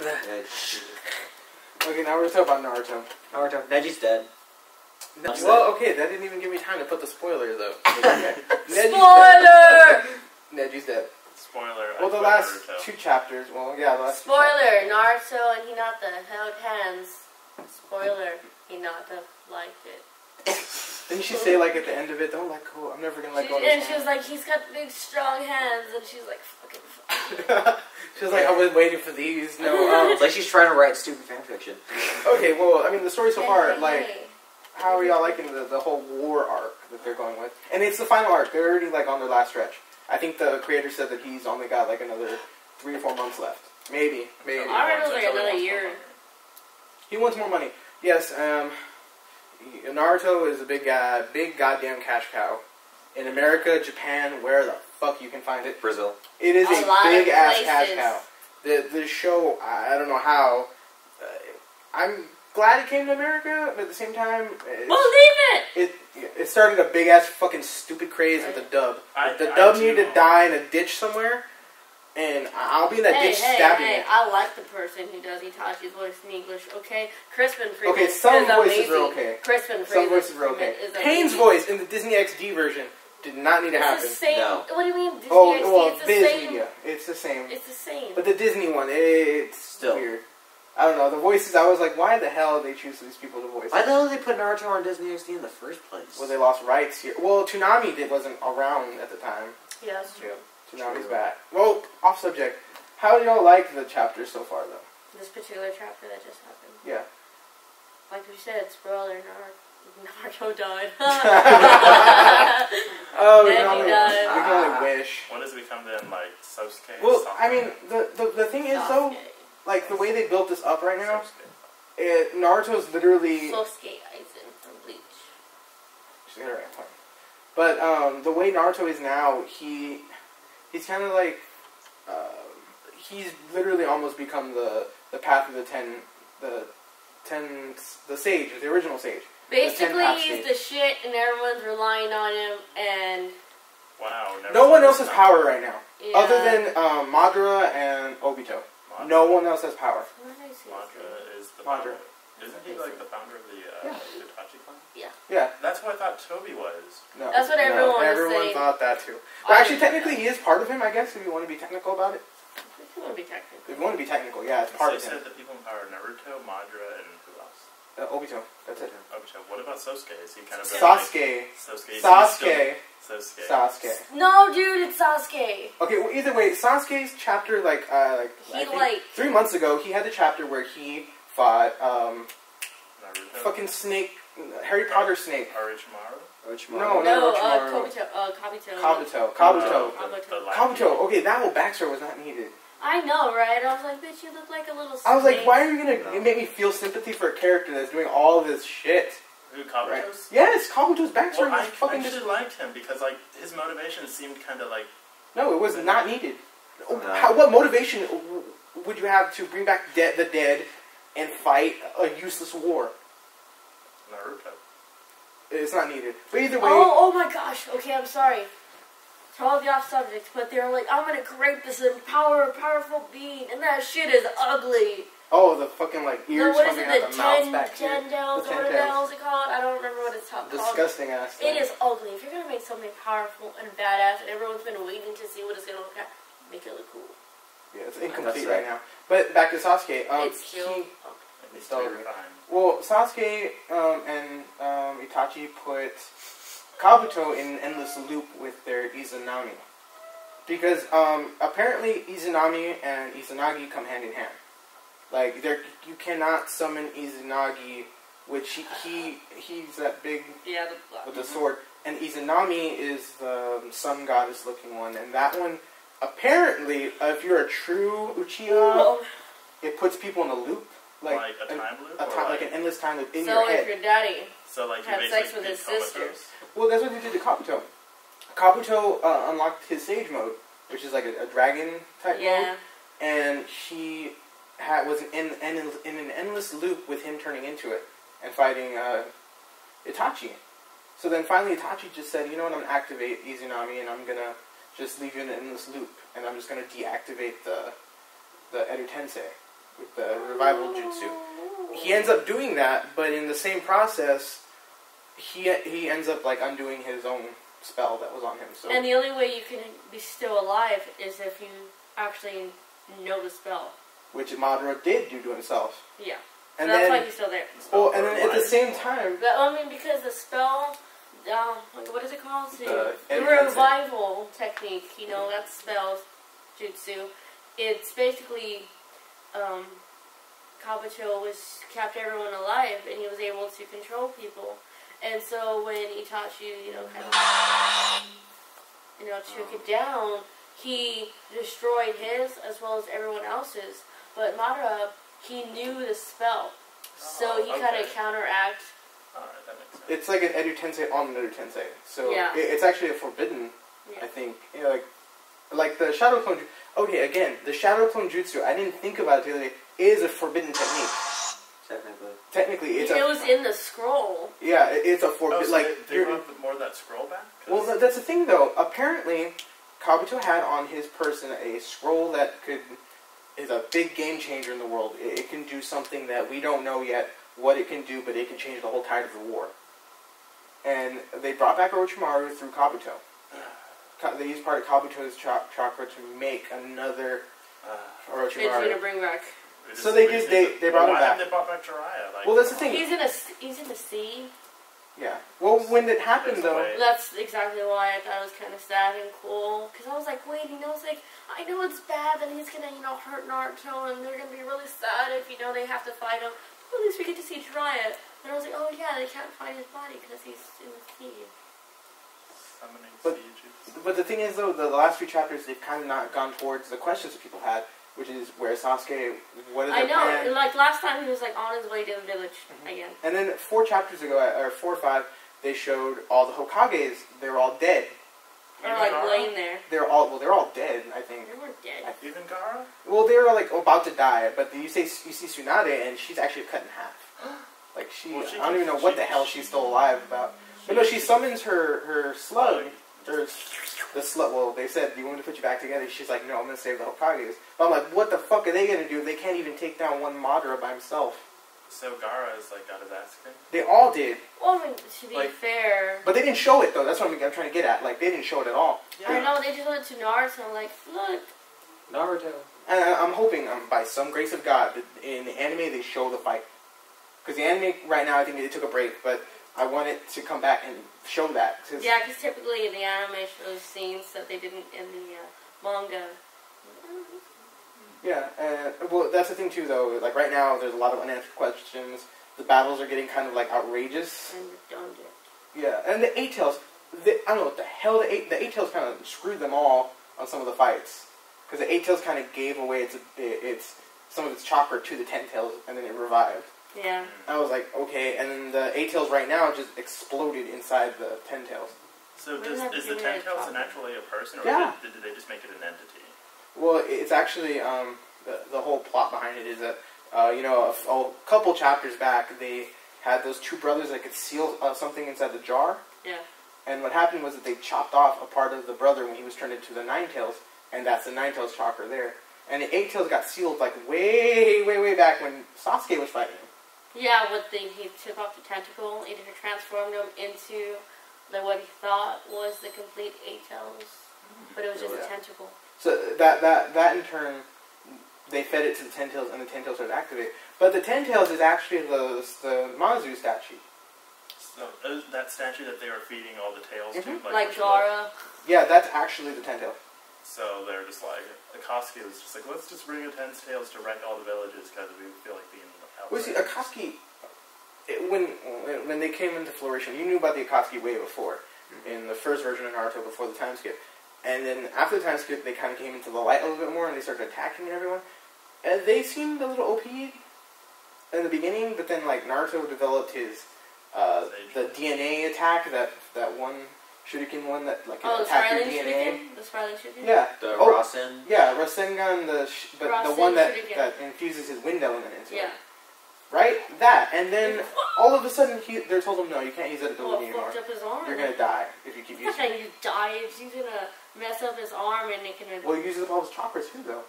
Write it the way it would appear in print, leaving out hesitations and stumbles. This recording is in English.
Okay, now we're talking about Naruto. Naruto. Neji's dead. Well, okay, that didn't even give me time to put the spoilers though. Spoiler! Neji's dead. Spoiler. Well, the last 2 chapters. Well, yeah, the last. Spoiler: Naruto and Hinata held hands. Spoiler: Hinata liked it. Didn't she say like at the end of it, "Don't let go. I'm never gonna let go." And she was like, "He's got big, strong hands," and she's like, "Fucking fuck." She was like, "I was waiting for these." No, it's like she's trying to write stupid fanfiction. Okay, well, I mean, the story so far, like, how are y'all liking the whole war arc that they're going with? And it's the final arc. They're already like on their last stretch. I think the creator said that he's only got like another 3 or 4 months left. Maybe. I heard it was like another year. He wants more money. Yes. Naruto is a big goddamn cash cow. In America, Japan, where the fuck you can find it? Brazil. It is a big ass cash cow. The show, I don't know how. I'm glad it came to America, but at the same time, it started a big ass fucking stupid craze with the dub. The dub needed to die in a ditch somewhere, and I'll be in that ditch stabbing it. I like the person who does Itachi's voice in English. Okay, Crispin Freeman. Okay, some voices are okay. Crispin Freeman. Some voices are okay. Payne's voice in the Disney XD version did not need to happen. It's the same. No. What do you mean Disney XD? It's the same. Media. It's the same. It's the same. But the Disney one, it's still weird. I don't know, the voices, I was like, why the hell did they choose these people to voice? Why the hell did they put Naruto on Disney XD in the first place? Well, they lost rights here. Well, Toonami wasn't around at the time. Yeah, that's true. Toonami's back. Well, off subject. How do y'all like the chapter so far, though? This particular chapter that just happened. Yeah. Like we said, spoiler, Naruto died. Oh, we can only wish. When does it become then, like, Sosuke? Well, I mean, the thing is, though, like, the way they built this up right now, Naruto's literally... Sosuke Aizen from Bleach. She's got her right point. But, the way Naruto is now, he's kind of like... he's literally almost become the path of the sage, the original sage. Basically, he's the shit, and everyone's relying on him, and... Wow. No one else has power right now. Yeah. Other than Madara and Obito. No one else has power. Madara is the founder. Isn't he like the founder of the Itachi clan? Yeah. Yeah. That's what I thought Toby was. No. That's what everyone was saying. Everyone thought that too. But actually, technically, he is part of him, I guess, if you want to be technical about it. If you want to be technical. If you want to be technical, yeah, it's part of him. So you said the people in power are Naruto, Madara, and who else? Obito. That's it. Obito. What about Sosuke? Is he kind of... Sasuke. No, dude, it's Sasuke. Okay, well, either way, Sasuke's chapter, I think 3 months ago, he had the chapter where he fought, Naruto? fucking Snake, Harry Potter Snake. Orochimaru? No, Kabuto. Kabuto. Okay, that whole backstory was not needed. I know, right? I was like, bitch, you look like a little snake. I was like, why are you gonna make me feel sympathy for a character that's doing all this shit? Who, Kabuto's? Right. Yes, Kabuto's backstory was I fucking actually liked him because, like, his motivation seemed kind of like... No, it was not needed. What motivation would you have to bring back the dead and fight a useless war? Naruto. It's not needed. But either way... Oh my gosh. Okay, I'm sorry. Totally off subject, but they were like, I'm gonna create this powerful being, and that shit is ugly. Oh, the fucking, like, ears coming out the mouth back here. Tendrils, what the hell is it called? I don't remember what it's called. Disgusting ass thing. It is ugly. If you're gonna make something powerful and badass, and everyone's been waiting to see what it's gonna look like, make it look cool. Yeah, it's incomplete right now. But back to Sasuke. It's still ugly. Well, Sasuke and Itachi put Kabuto in an endless loop with their Izanami. Because apparently Izanami and Izanagi come hand in hand. Like, you cannot summon Izanagi, which he's that big with the sword. And Izanami is the sun goddess looking one. And that one, apparently, if you're a true Uchiha, it puts people in a loop. Like a time loop? Like an endless time loop in your head. So if your daddy had sex with his sisters. Well, that's what they did to Kabuto. Kabuto unlocked his Sage mode, which is like a dragon type mode. And he was in an endless loop with him turning into it and fighting Itachi. So then finally Itachi just said, you know what, I'm going to activate Izanami and I'm going to just leave you in an endless loop. And I'm just going to deactivate the Edo Tensei, with the revival jutsu. He ends up doing that, but in the same process, he ends up like undoing his own spell that was on him. So. And the only way you can be still alive is if you actually know the spell. Which Madara did do to himself. Yeah. And so that's then, why he's still there. Well, and then at the same time... But, I mean, because the spell... what is it called? The revival revival technique, you know, that's spells, jutsu. It's basically... Kabuto kept everyone alive, and he was able to control people. And so when Itachi, kind of, took it down, he destroyed his as well as everyone else's. But Madara, he knew the spell, so he kind of counteract. Alright, that makes sense. It's like an Edu Tensei on an Edu Tensei. So yeah. It's actually a forbidden, I think. Like the Shadow Clone. Okay, again, the Shadow Clone Jutsu, I didn't think about it the other day, is a forbidden technique. Technically, it was in the scroll. Yeah, it's a forbidden. So they brought more of that scroll back? Well, that's the thing, though. Apparently, Kabuto had on his person a scroll that is a big game changer in the world. It can do something that we don't know yet what it can do, but it can change the whole tide of the war. And they brought back Orochimaru through Kabuto. They used part of Kabuto's chakra to make another Orochimaru. It's going to bring back. So they did. They brought him back. Why haven't they brought back Jiraiya? Well, that's the thing. He's in the sea. Yeah. Well, when it happened, though... That's exactly why I thought it was kind of sad and cool. Because I was like, wait, I know it's bad that he's going to, hurt Naruto, and they're going to be really sad if, they have to fight him. But at least we get to see Jiraiya. And I was like, oh yeah, they can't find his body because he's in the sea. But the thing is, though, the last few chapters, they've kind of not gone towards the questions that people had, which is where Sasuke, what is their plan? I know, like last time he was like on his way to the village again. And then 4 chapters ago, or 4 or 5, they showed all the Hokages, they were all dead. Or like laying there. They're all dead, I think. They weren't dead. Even Gaara? Well, they were like about to die, but you see Tsunade, and she's actually cut in half. Like I don't even know what the hell she's still alive about. But no, she summons her slug. The slug. Well, they said, "Do you want me to put you back together?" She's like, "No, I'm gonna save the Hokages." But I'm like, "What the fuck are they gonna do if they can't even take down one Madara by himself?" So Gaara is got his ass kicked? They all did. Well, I mean, to be fair. But they didn't show it though. That's what I'm trying to get at. Like they didn't show it at all. Yeah. I know they just went to Naruto. Like, look. Naruto. And I'm hoping, by some grace of God, that in the anime they show the fight. Because the anime right now, I think it took a break, but I want it to come back and show that. Yeah, because typically in the anime shows scenes that they didn't in the manga. Yeah, well, that's the thing too, though. Like right now, there's a lot of unanswered questions. The battles are getting kind of like outrageous. And redundant. Yeah, and the Eight Tails, I don't know what the hell the Eight Tails kind of screwed them all on some of the fights. Because the Eight Tails kind of gave away its some of its chakra to the Ten Tails, and then it revived. Yeah. I was like, okay, and then the Eight Tails right now just exploded inside the Ten Tails. So is the Ten Tails actually a person, or did they just make it an entity? Well, it's actually, the whole plot behind it is that, a couple chapters back, they had those 2 brothers that could seal something inside the jar. Yeah. And what happened was that they chopped off a part of the brother when he was turned into the Nine Tails, and that's the Nine Tails chakra there. And the Eight Tails got sealed, like, way, way, way back when Sasuke was fighting him. Yeah, he took off the tentacle, it transformed him into what he thought was the complete Eight Tails, but it was just a tentacle. So that in turn, they fed it to the Ten Tails, and the Ten Tails started to activate. But the Ten Tails is actually the Mazu statue. So that statue that they were feeding all the tails to, like Gaara. Yeah, that's actually the Ten Tails. So they're just like, Akatsuki was just like, let's just bring a Ten Tails to wreck all the villages because we feel like being outside. Well, see, Akatsuki, when they came into flourishing, you knew about the Akatsuki way before, in the first version of Naruto before the time skip. And then after the time skip, they kind of came into the light a little bit more, and they started attacking everyone. And they seemed a little OP in the beginning, but then Naruto developed his the DNA attack, that one shuriken one that attacked your DNA. The Spiraling Shuriken? Yeah. The Rasen? Yeah, Rasengan, the one that infuses his wind element into it. Right? That. And then all of a sudden they're told him, no, you can't use that ability anymore. Fucked up his arm. You're going to die if you keep using it. He's not going to die. He's going to mess up his arm and it can... Well, he uses up all his chakras too, though.